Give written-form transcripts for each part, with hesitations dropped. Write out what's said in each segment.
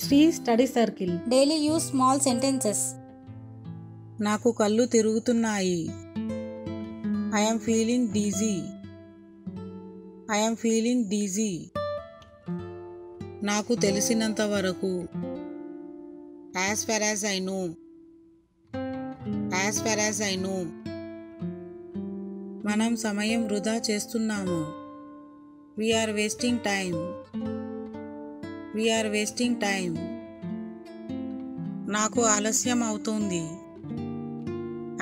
Shri study circle. Daily use small sentences. నాకు కళ్ళు తిరుగుతున్నాయి. I am feeling dizzy. I am feeling dizzy. నాకు తెలిసినంత వరకు. As far as I know. As far as I know. మనం సమయం వృధా చేస్తున్నాము. We are wasting time. We are wasting time. నాకు ఆలస్యం అవుతుంది.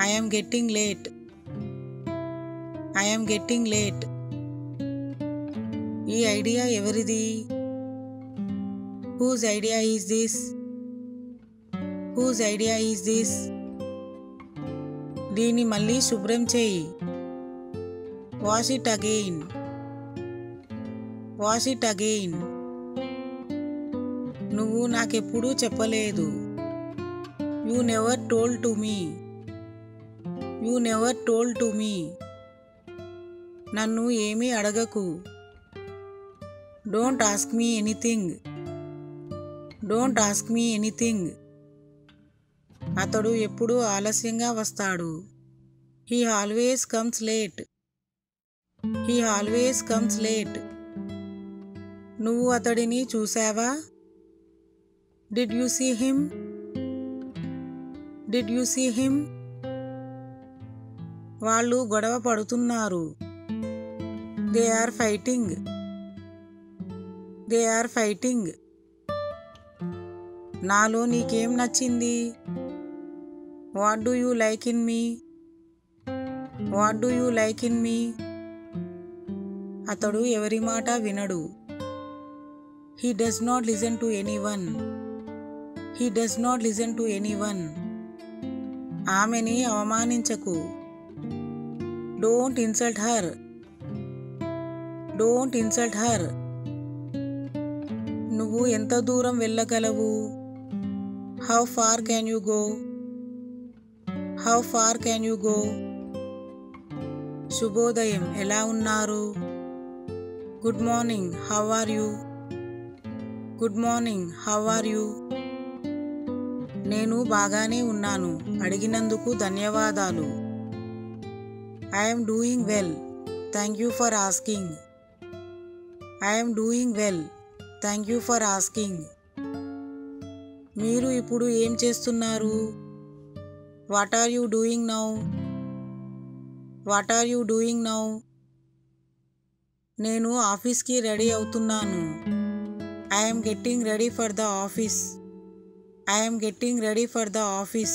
I am getting late. I am getting late. ఈ ఐడియా ఎవరిది? Whose idea is this? Whose idea is this? దీన్ని మళ్ళీ శుభ్రం చేయి. Wash it again. Wash it again. నువ్వు నాకెప్పుడూ చెప్పలేదు. You never told to me. You never told to me. నన్ను ఏమీ అడగకు. Don't ask me anything. Don't ask me anything. అతడు ఎప్పుడూ ఆలస్యంగా వస్తాడు. He always comes late. He always comes late. నువ్వు అతడిని చూసావా? Did you see him? Did you see him? వాళ్ళు గొడవ పడుతున్నారు. They are fighting. They are fighting. నాలో నీకేం నచ్చింది? What do you like in me? What do you like in me? అతడు ఎవరి మాట వినడు. He does not listen to anyone. He does not listen to anyone. ఆమెని అవమానించకు. Don't insult her. Don't insult her. నువ్వు ఎంత దూరం వెళ్ళగలవు? How far can you go? How far can you go? శుభోదయం, ఎలా ఉన్నారు? Good morning, how are you? Good morning, how are you? నేను బాగానే ఉన్నాను. అడిగినందుకు ధన్యవాదాలు. I am doing well. Thank you for asking. I am doing well. Thank you for asking. మీరు ఇప్పుడు ఏం చేస్తున్నారు? What are you doing now? What are you doing now? నేను ఆఫీస్కి రెడీ అవుతున్నాను. I am getting ready for the office. I am getting ready for the office.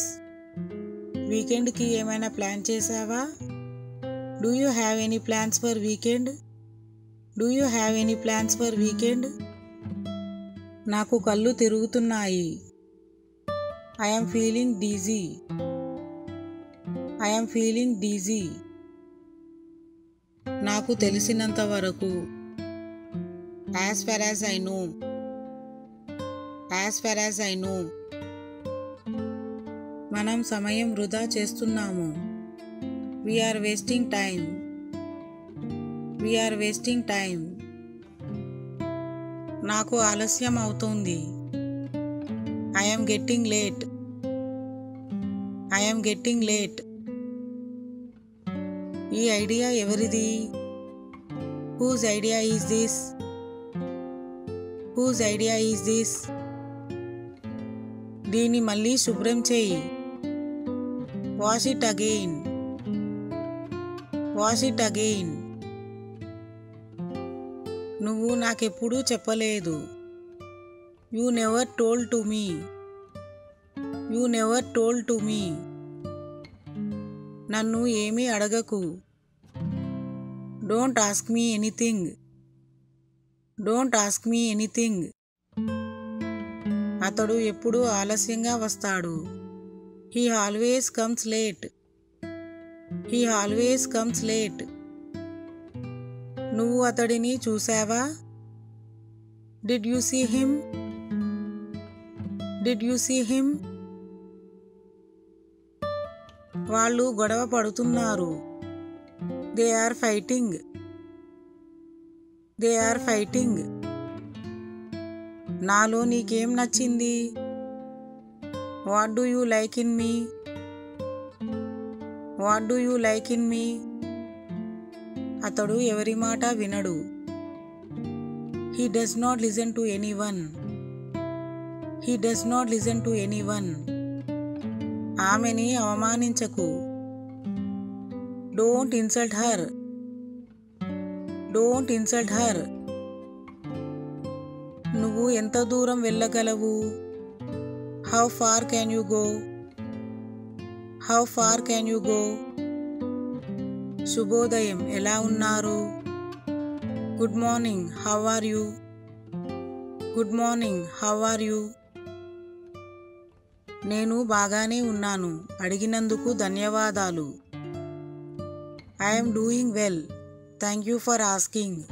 వీకెండ్కి ఏమైనా plan చేసావా? Do you have any plans for weekend? Do you have any plans for weekend? నాకు కళ్ళు తిరుగుతున్నాయి. I am feeling dizzy. I am feeling dizzy. నాకు తెలిసినంత వరకు. As far as I know. As far as I know. మనం సమయం వృధా చేస్తున్నాము. We are wasting time. We are wasting time. నాకు ఆలస్యం అవుతుంది. I am getting late. I am getting late. ఈ ఐడియా ఎవరిది? Whose idea is this? Whose idea is this? దీన్ని మళ్ళీ శుభ్రం చేయి. Wash it again. Wash it again. నువ్వు నాకెప్పుడూ చెప్పలేదు. You never told to me. You never told to me. నన్ను ఏమీ అడగకు. Don't ask me anything. Don't ask me anything. అతడు ఎప్పుడూ ఆలస్యంగా వస్తాడు. He always comes late. He always comes late. నువ్వు అతడిని చూసావా? Did you see him? Did you see him? వాళ్ళు గొడవ పడుతున్నారు. They are fighting. They are fighting. నాలో నీకేం నచ్చింది? What do you like in me? What do you like in me? అతడు ఎవరి మాట వినడు. He does not listen to anyone. He does not listen to anyone. ఆమెని అవమానించకు. Don't insult her. Don't insult her. నువ్వు ఎంత దూరం వెళ్ళగలవు? How far can you go? How far can you go? శుభోదయం, ఎలా ఉన్నారు? Good morning, how are you? Good morning, how are you? నేను బాగానే ఉన్నాను, అడిగినందుకు ధన్యవాదాలు. I'm doing well, thank you for asking.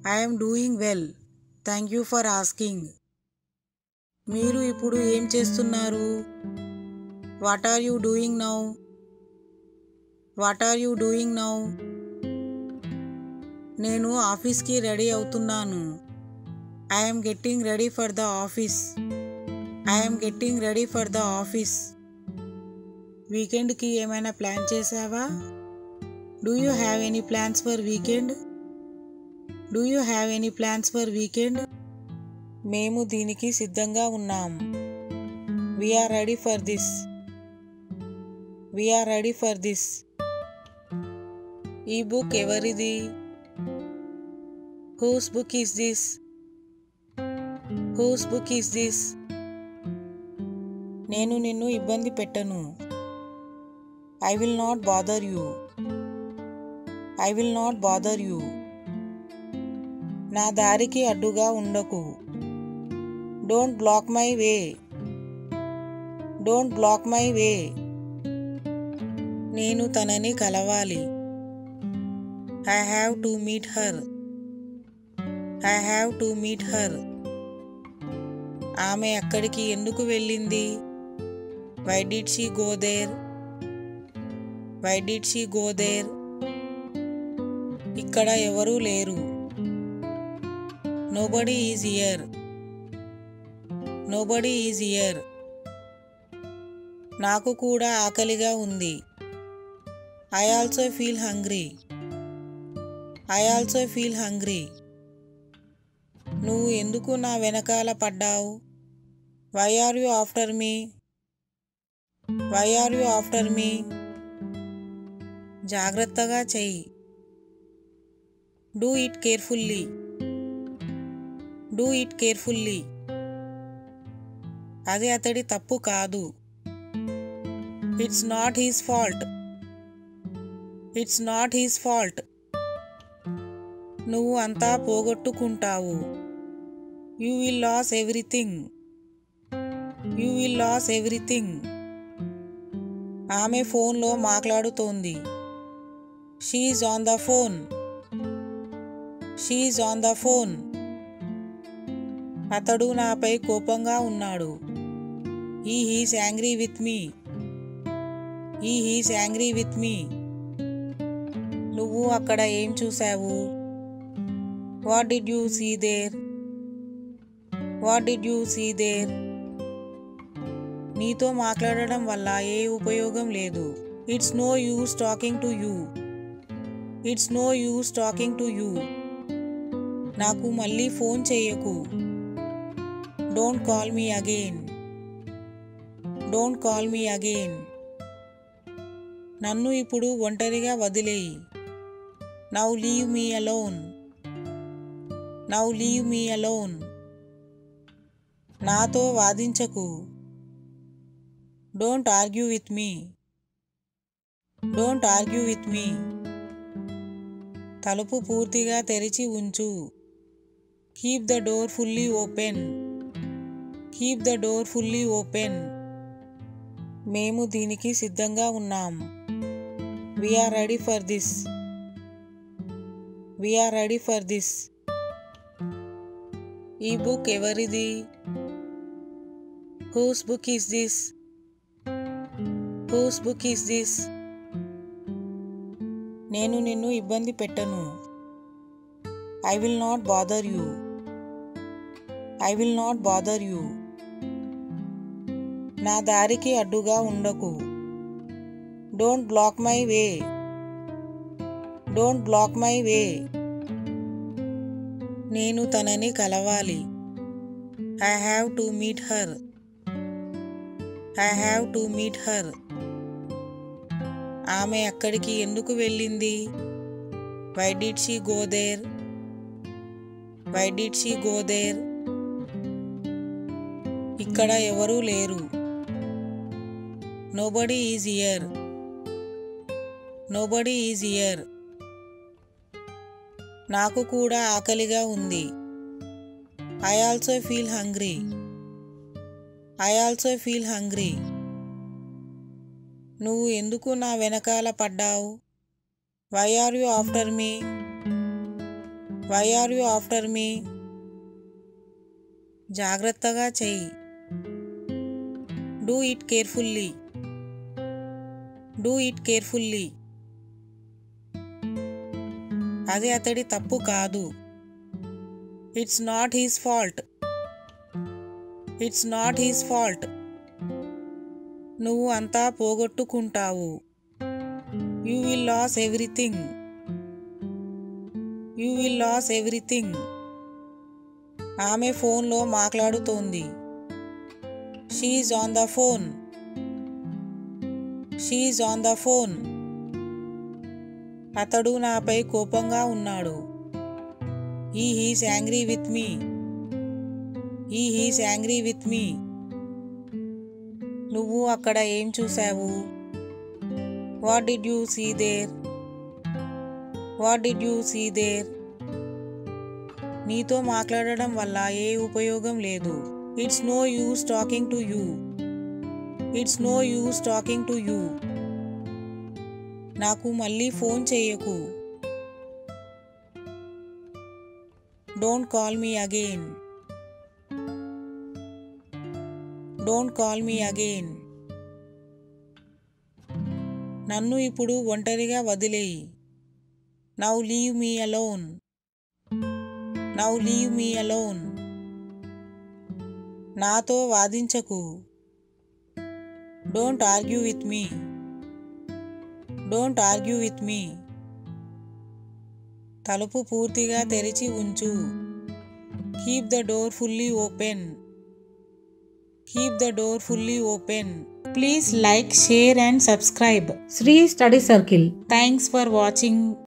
I'm doing well, thank you for asking. మీరు ఇప్పుడు ఏం చేస్తున్నారు? What are you doing now? What are you doing now? నేను ఆఫీస్కి రెడీ అవుతున్నాను. I'm getting ready for the office. I'm getting ready for the office. వీకెండ్కి ఏమైనా plan చేసావా? Do you have any plans for weekend? Do you have any plans for weekend? మేము దీనికి సిద్ధంగా ఉన్నాం. We're ready for this. We're ready for this. ఈ book ఎవరిది? Whose book is this? Whose book is this? నేను నిన్ను ఇబ్బంది పెట్టను. I will not bother you. I will not bother you. నా దారికి అడ్డుగా ఉండకు. Don't block my way. Don't block my way. నేను తనని కలవాలి. I have to meet her. I have to meet her. ఆమె అక్కడికి ఎందుకు వెళ్ళింది? Why did she go there? Why did she go there? ఇక్కడ ఎవరూ లేరు. Nobody is here. Nobody is here. నాకు కూడా ఆకలిగా ఉంది. I also feel hungry. I also feel hungry. నువ్వు ఎందుకు నా వెనకాల పడ్డావు? Why are you after me? Why are you after me? జాగ్రత్తగా చెయ్యి. Do it carefully. Do it carefully. అది అతడి తప్పు కాదు. It's not his fault. It's not his fault. నువ్వు అంతా పోగొట్టుకుంటావు. You will lose everything. You will lose everything. ఆమె ఫోన్లో మాట్లాడుతోంది. She is on the phone. She is on the phone. అతడు నాపై కోపంగా ఉన్నాడు. He is angry with me. He is angry with me. నువ్వు అక్కడ ఏం చూసావు? What did you see there? What did you see there? నీతో మాట్లాడడం వల్ల ఏ ఉపయోగం లేదు. It's no use talking to you. It's no use talking to you. నాకు మళ్ళీ ఫోన్ చేయకు. Don't call me again. Don't call me again. నన్ను ఇప్పుడు ఒంటరిగా వదిలేయి. Now leave me alone. Now leave me alone. నాతో వాదించకు. Don't argue with me. Don't argue with me. తలుపు పూర్తిగా తెరిచి ఉంచు. Keep the door fully open. Keep the door fully open. మేము దీనికి సిద్ధంగా ఉన్నాం. We're ready for this. We're ready for this. ఈ బుక్ ఎవరిది? Whose book is this? Whose book is this? నేను నిన్ను ఇబ్బంది పెట్టను. I will not bother you. I will not bother you. నా దారికి అడ్డుగా ఉండకు. Don't block my way. Don't block my way. నేను తనని కలవాలి. I have to meet her. I have to meet her. ఆమె అక్కడికి ఎందుకు వెళ్ళింది? Why did she go there? Why did she go there? ఇక్కడ ఎవరూ లేరు. Nobody is here. Nobody is here. నాకు కూడా ఆకలిగా ఉంది. I also feel hungry. I also feel hungry. నువ్వు ఎందుకు నా వెనకాల పడ్డావు? Why are you after me? Why are you after me? జాగ్రత్తగా చెయ్యి. Do it carefully. Do it carefully. అది అతడి తప్పు కాదు. It's not his fault. It's not his fault. నువ్వు అంతా పోగొట్టుకుంటావు. You will lose everything. You will lose everything. ఆమె ఫోన్లో మాట్లాడుతోంది. She is on the phone. She is on the phone. అతడు నాపై కోపంగా ఉన్నాడు. He is angry with me. He is angry with me. నువ్వు అక్కడ ఏం చూసావు? What did you see there? What did you see there? నీతో మాట్లాడడం వల్ల ఏ ఉపయోగం లేదు. It's no use talking to you. It's no use talking to you. నాకు మళ్ళీ ఫోన్ చేయకు. Don't call me again. Don't call me again. నన్ను ఇప్పుడు ఒంటరిగా వదిలేయి. Now leave me alone. Now leave me alone. నాతో వాదించకు. Don't argue with me. Don't argue with me. తలుపు పూర్తిగా తెరిచి ఉంచు. Keep the door fully open. Keep the door fully open. Please like, share and subscribe. Sri Study Circle. Thanks for watching.